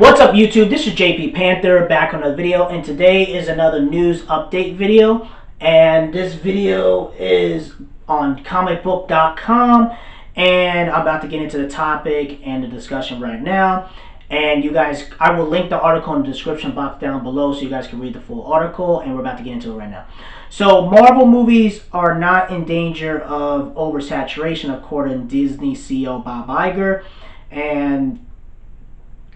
What's up YouTube? This is JP Panther back on another video, and today is another news update video, and this video is on comicbook.com, and I'm about to get into the topic and the discussion right now. And you guys, I will link the article in the description box down below so you guys can read the full article, and we're about to get into it right now. So Marvel movies are not in danger of oversaturation according to Disney CEO Bob Iger. And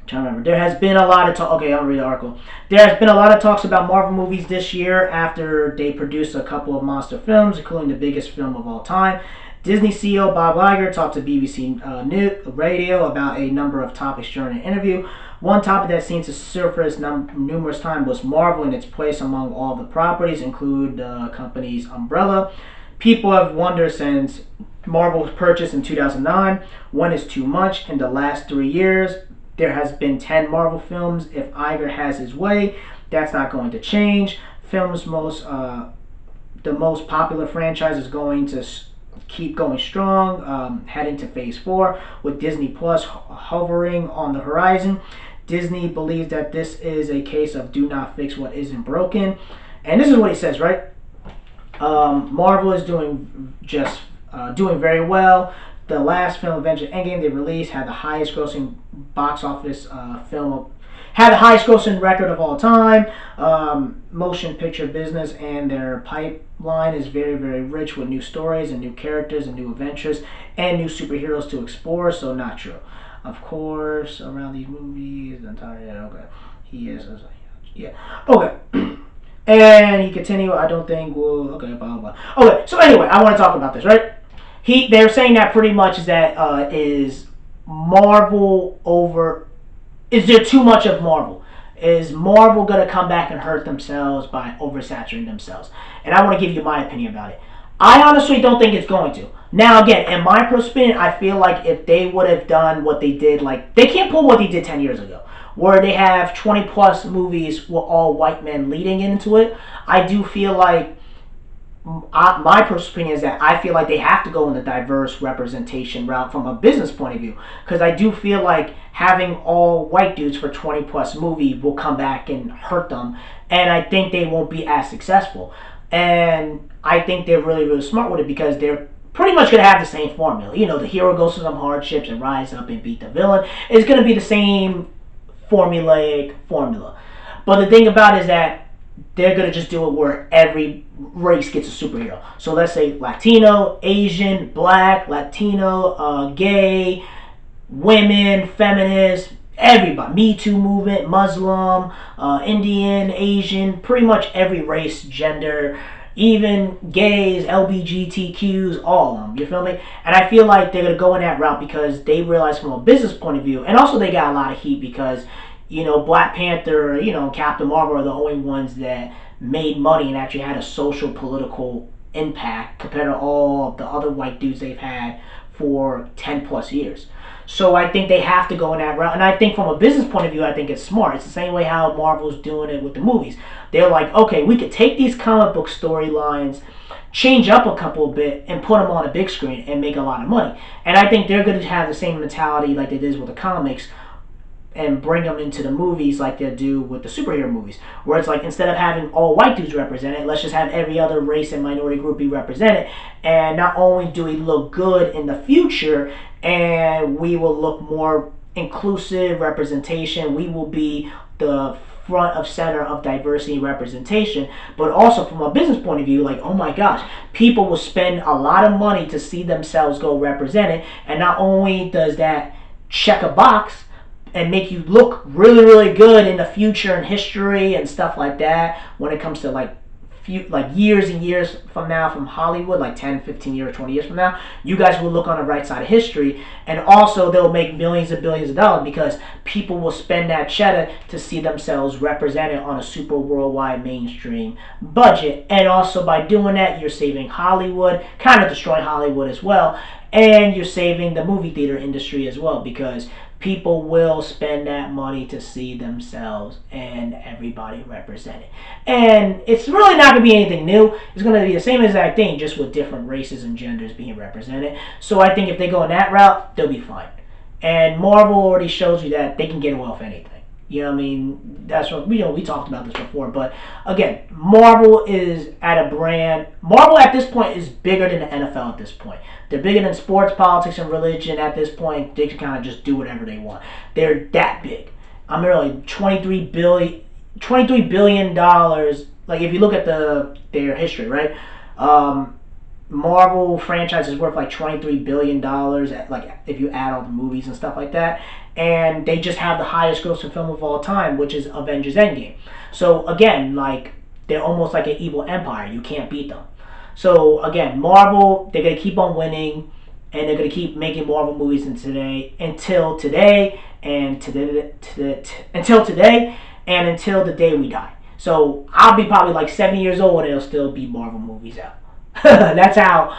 trying to remember. There has been a lot of talk. Okay, I'll read the article. There has been a lot of talks about Marvel movies this year after they produced a couple of monster films, including the biggest film of all time. Disney CEO Bob Iger talked to BBC Radio about a number of topics during an interview. One topic that seems to surface numerous times was Marvel and its place among all the properties, include the company's umbrella. People have wondered since Marvel was purchased in 2009, when is too much. In the last 3 years, there has been 10 Marvel films. If Iger has his way, that's not going to change. The most popular franchise is going to keep going strong, heading to Phase 4, with Disney Plus hovering on the horizon. Disney believes that this is a case of do not fix what isn't broken. And this is what he says, right? Marvel is doing very well. The last film, Avengers Endgame, they released had the highest grossing box office had the highest grossing record of all time. Motion picture business and their pipeline is very, very rich with new stories and new characters and new adventures and new superheroes to explore. So not true. Of course, around these movies, okay, he is, yeah, okay. And he continued, I don't think we'll, okay, blah, blah. Okay, so anyway, I want to talk about this, right? They're saying that pretty much is that is Marvel over? Is there too much of Marvel? Is Marvel gonna come back and hurt themselves by oversaturating themselves? And I want to give you my opinion about it. I honestly don't think it's going to. Now again, in my perspective, I feel like if they would have done what they did, like they can't pull what they did 10 years ago, where they have 20 plus movies with all white men leading into it. I do feel like. My personal opinion is that I feel like they have to go in the diverse representation route from a business point of view, because I do feel like having all white dudes for 20 plus movie will come back and hurt them, and I think they won't be as successful. And I think they're really, really smart with it because they're pretty much going to have the same formula. You know, the hero goes through some hardships and rise up and beat the villain. It's going to be the same formulaic formula. But the thing about it is that they're going to just do it where every race gets a superhero. So let's say Latino, Asian, Black, Latino, gay, women, feminists, everybody. Me Too movement, Muslim, Indian, Asian, pretty much every race, gender, even gays, LGBTQs, all of them. You feel me? And I feel like they're going to go in that route because they realize from a business point of view, and also they got a lot of heat because Black Panther, Captain Marvel are the only ones that made money and actually had a social political impact compared to all the other white dudes they've had for 10 plus years. So I think they have to go in that route. And I think from a business point of view, I think it's smart. It's the same way how Marvel's doing it with the movies. They're like, okay, we could take these comic book storylines, change up a couple bit, and put them on a big screen and make a lot of money. And I think they're going to have the same mentality like they did with the comics, and bring them into the movies like they do with the superhero movies, where it's like instead of having all white dudes represented, let's just have every other race and minority group be represented. And not only do we look good in the future, and we will look more inclusive representation, we will be the front of center of diversity representation, but also from a business point of view, like, oh my gosh, people will spend a lot of money to see themselves go represented. And not only does that check a box and make you look really, really good in the future and history and stuff like that when it comes to like years and years from now from Hollywood, like 10, 15 years, 20 years from now, you guys will look on the right side of history. And also they'll make millions and billions of dollars because people will spend that cheddar to see themselves represented on a super worldwide mainstream budget. And also by doing that, you're saving Hollywood, kind of destroying Hollywood as well. And you're saving the movie theater industry as well, because people will spend that money to see themselves and everybody represented. And it's really not going to be anything new. It's going to be the same exact thing, just with different races and genders being represented. So I think if they go in that route, they'll be fine. And Marvel already shows you that they can get away with anything. You know what I mean? That's what we talked about this before. But again, Marvel is at a brand. Marvel at this point is bigger than the NFL at this point. They're bigger than sports, politics, and religion at this point. They can kind of just do whatever they want. They're that big. I'm really $23 billion. Like if you look at their history, right? Marvel franchise is worth like $23 billion, like if you add all the movies and stuff like that. And they just have the highest grossing film of all time, which is Avengers Endgame. So again, like they're almost like an evil empire. You can't beat them. So again, Marvel, they're gonna keep on winning, and they're gonna keep making Marvel movies until today, and until today, and until the day we die. So I'll be probably like 70 years old, and there'll still be Marvel movies out. That's how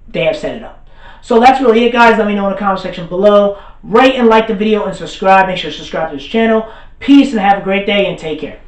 they have set it up. So that's really it, guys. Let me know in the comment section below. Rate and like the video and subscribe. Make sure to subscribe to this channel. Peace and have a great day and take care.